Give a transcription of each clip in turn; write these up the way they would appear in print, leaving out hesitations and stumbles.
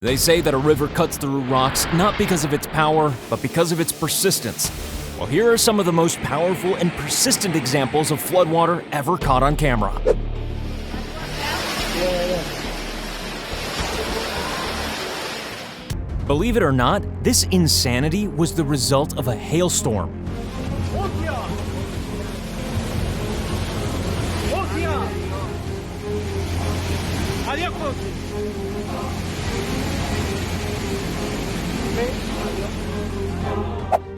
They say that a river cuts through rocks not because of its power, but because of its persistence. Well, here are some of the most powerful and persistent examples of floodwater ever caught on camera. Believe it or not, this insanity was the result of a hailstorm.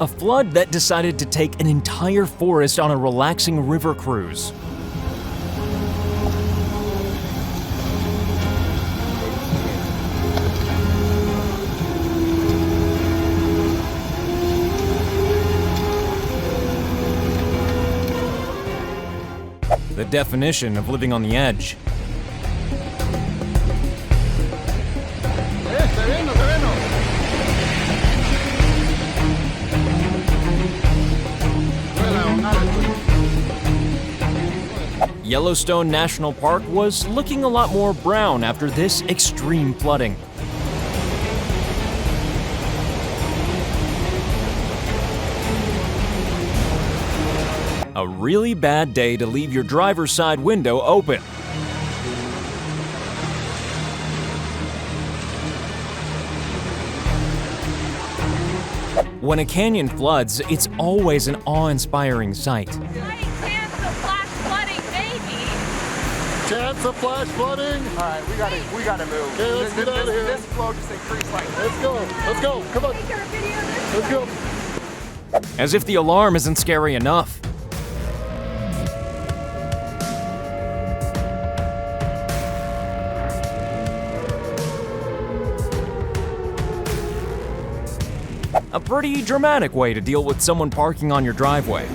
A flood that decided to take an entire forest on a relaxing river cruise. The definition of living on the edge. Yellowstone National Park was looking a lot more brown after this extreme flooding. A really bad day to leave your driver's side window open. When a canyon floods, it's always an awe-inspiring sight. Chance of flash flooding. All right, we gotta move. Okay, let's get out of here. This flow just increased like. Let's go, come on. Let's go. As if the alarm isn't scary enough. A pretty dramatic way to deal with someone parking on your driveway.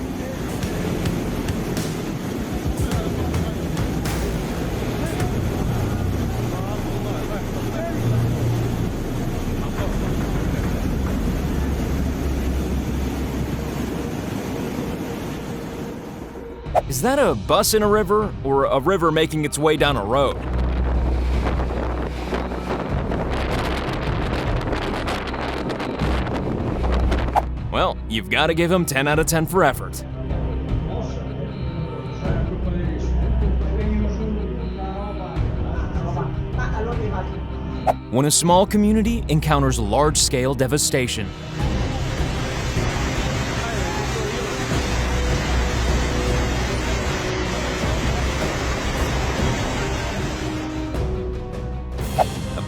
Is that a bus in a river, or a river making its way down a road? Well, you've got to give him 10 out of 10 for effort. When a small community encounters large-scale devastation.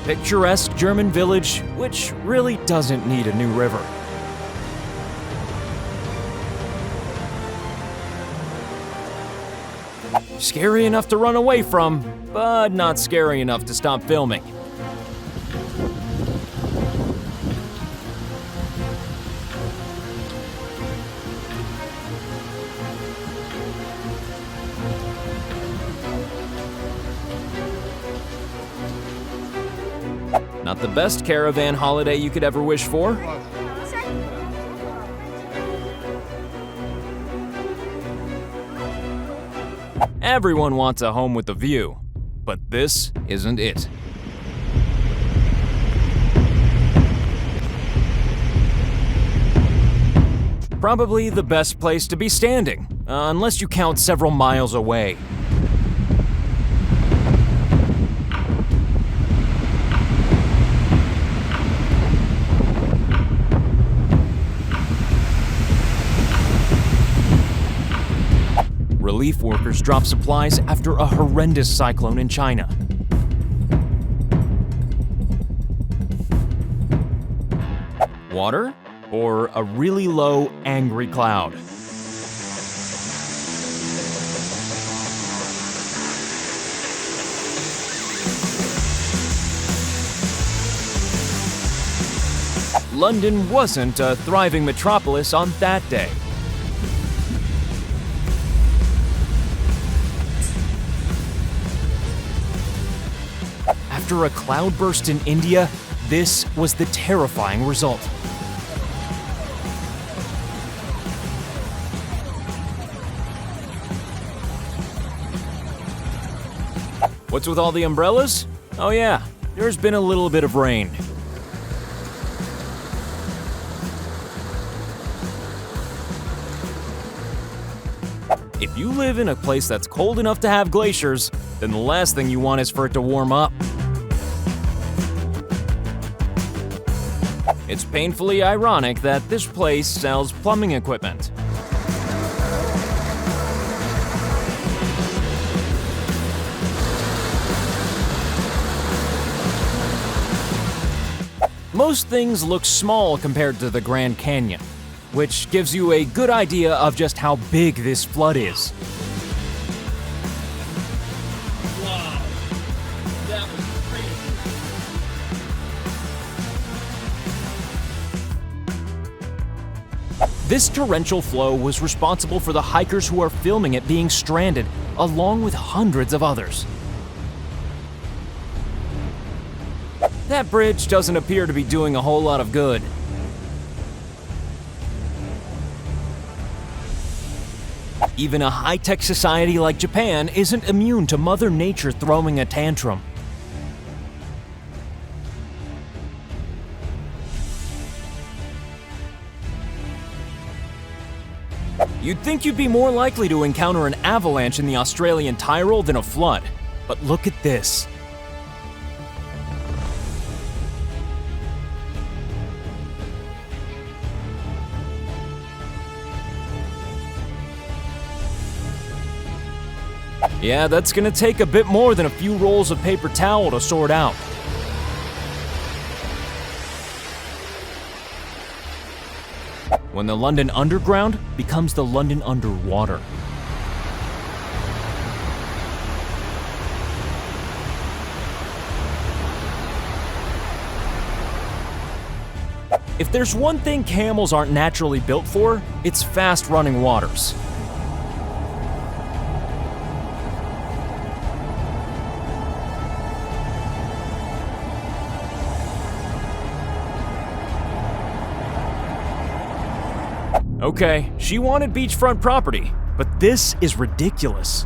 Picturesque German village, which really doesn't need a new river. Scary enough to run away from, but not scary enough to stop filming. Not the best caravan holiday you could ever wish for. Everyone wants a home with a view, but this isn't it. Probably the best place to be standing, unless you count several miles away. Relief workers drop supplies after a horrendous cyclone in China. Water or a really low, angry cloud? London wasn't a thriving metropolis on that day. After a cloudburst in India, this was the terrifying result. What's with all the umbrellas? Oh yeah, there's been a little bit of rain. If you live in a place that's cold enough to have glaciers, then the last thing you want is for it to warm up. It's painfully ironic that this place sells plumbing equipment. Most things look small compared to the Grand Canyon, which gives you a good idea of just how big this flood is. Wow, that was crazy. This torrential flow was responsible for the hikers who are filming it being stranded, along with hundreds of others. That bridge doesn't appear to be doing a whole lot of good. Even a high-tech society like Japan isn't immune to Mother Nature throwing a tantrum. You'd think you'd be more likely to encounter an avalanche in the Australian Tyrol than a flood, but look at this. Yeah, that's gonna take a bit more than a few rolls of paper towel to sort out. When the London Underground becomes the London Underwater. If there's one thing camels aren't naturally built for, it's fast-running waters. Okay, she wanted beachfront property, but this is ridiculous.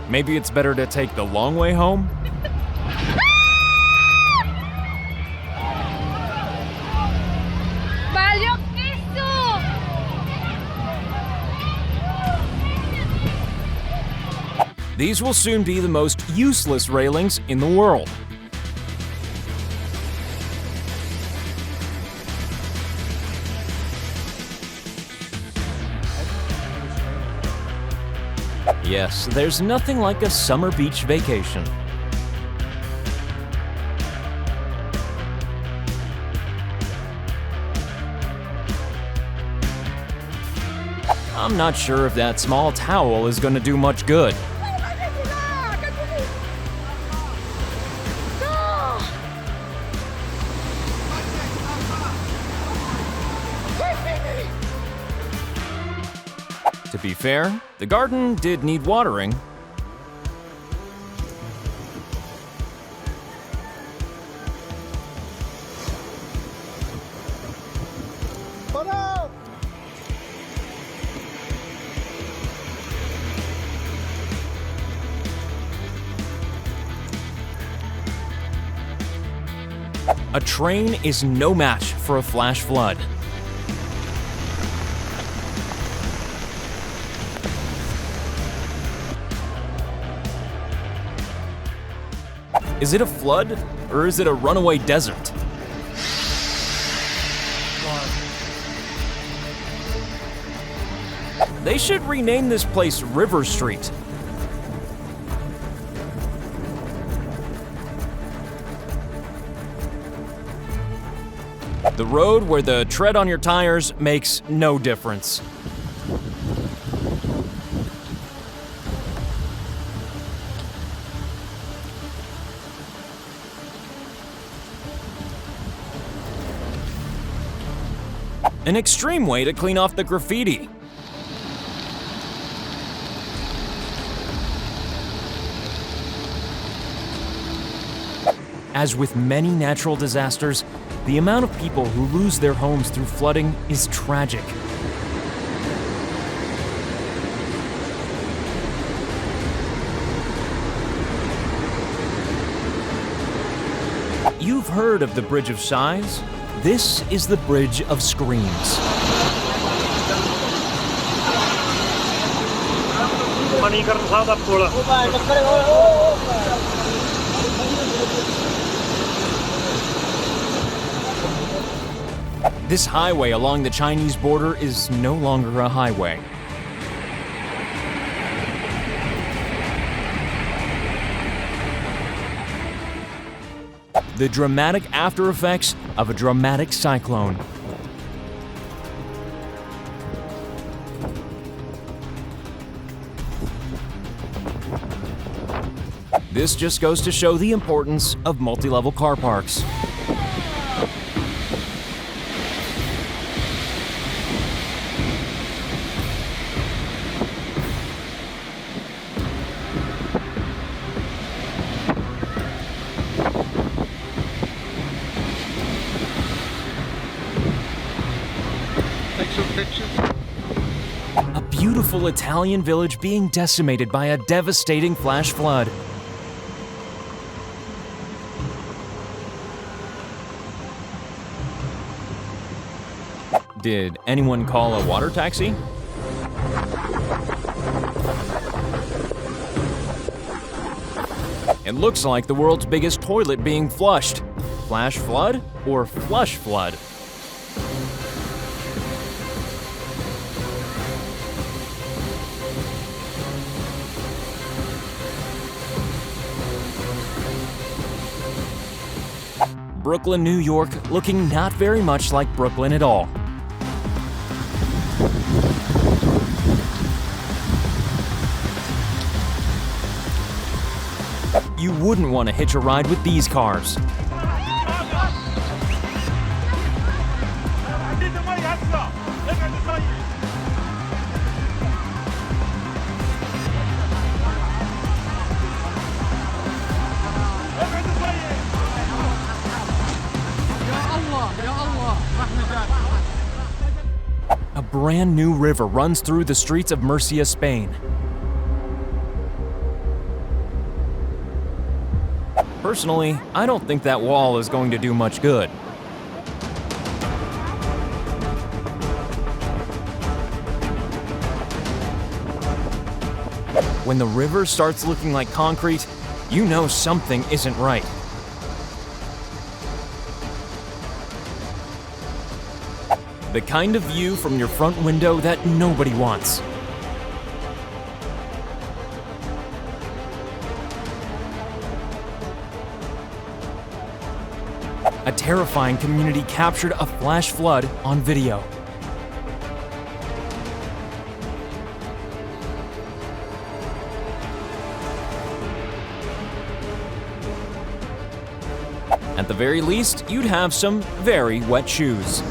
Maybe it's better to take the long way home? These will soon be the most useless railings in the world. Yes, there's nothing like a summer beach vacation. I'm not sure if that small towel is going to do much good. To be fair, the garden did need watering. A train is no match for a flash flood. Is it a flood, or is it a runaway desert? They should rename this place River Street. The road where the tread on your tires makes no difference. An extreme way to clean off the graffiti. As with many natural disasters, the amount of people who lose their homes through flooding is tragic. you've heard of the Bridge of Sighs, this is the Bridge of Screams. This highway along the Chinese border is no longer a highway. The dramatic after effects of a dramatic cyclone. This just goes to show the importance of multi-level car parks. Take some pictures. A beautiful Italian village being decimated by a devastating flash flood. Did anyone call a water taxi? It looks like the world's biggest toilet being flushed. Flash flood or flush flood? Brooklyn, New York, looking not very much like Brooklyn at all. You wouldn't want to hitch a ride with these cars. A brand new river runs through the streets of Murcia, Spain. Personally, I don't think that wall is going to do much good. When the river starts looking like concrete, you know something isn't right. The kind of view from your front window that nobody wants. A terrifying community captured a flash flood on video. At the very least, you'd have some very wet shoes.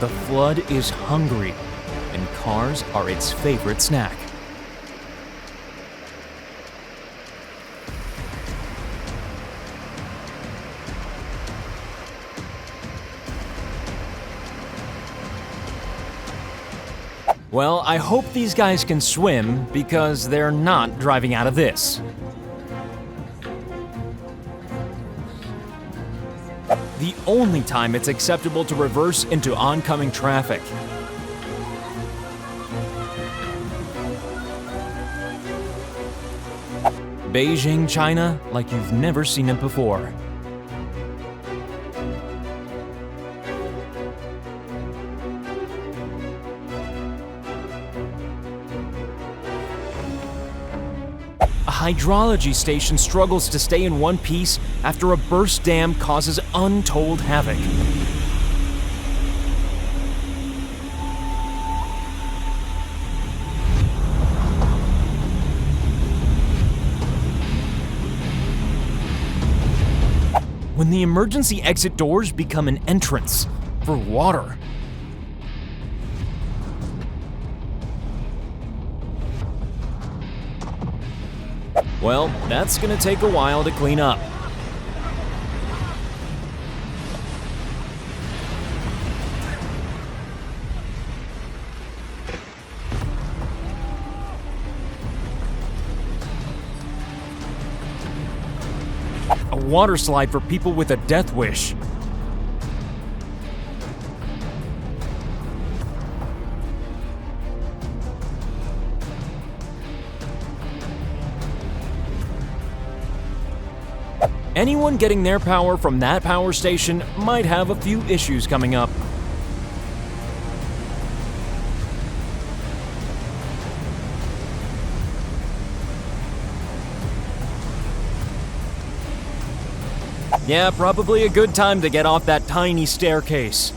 The flood is hungry, and cars are its favorite snack. Well, I hope these guys can swim because they're not driving out of this. The only time it's acceptable to reverse into oncoming traffic. Beijing, China, like you've never seen it before. A hydrology station struggles to stay in one piece after a burst dam causes untold havoc. When the emergency exit doors become an entrance for water. Well, that's gonna take a while to clean up. A water slide for people with a death wish. Anyone getting their power from that power station might have a few issues coming up. Yeah, probably a good time to get off that tiny staircase.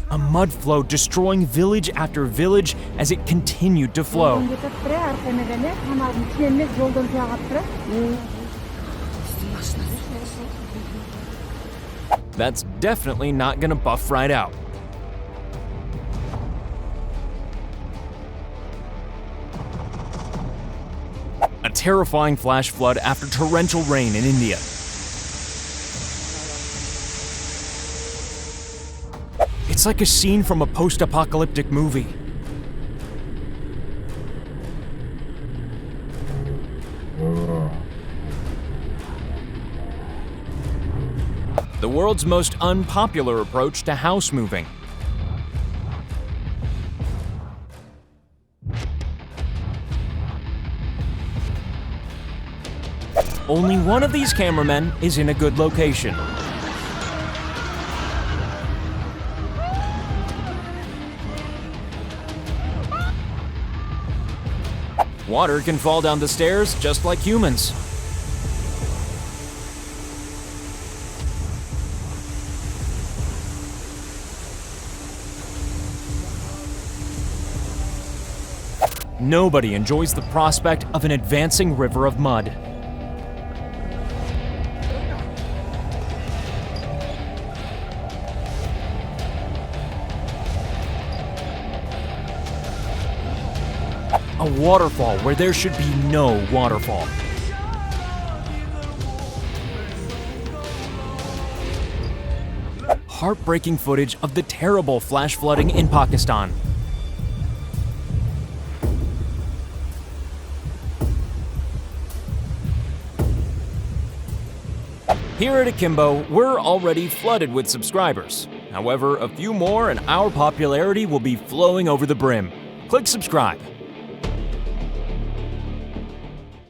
A mud flow destroying village after village as it continued to flow. That's definitely not gonna buff right out. A terrifying flash flood after torrential rain in India. It's like a scene from a post-apocalyptic movie. The world's most unpopular approach to house moving. Only one of these cameramen is in a good location. Water can fall down the stairs just like humans. Nobody enjoys the prospect of an advancing river of mud. A waterfall where there should be no waterfall. Heartbreaking footage of the terrible flash flooding in Pakistan. Here at Akimbo, we're already flooded with subscribers. However, a few more and our popularity will be flowing over the brim. Click subscribe.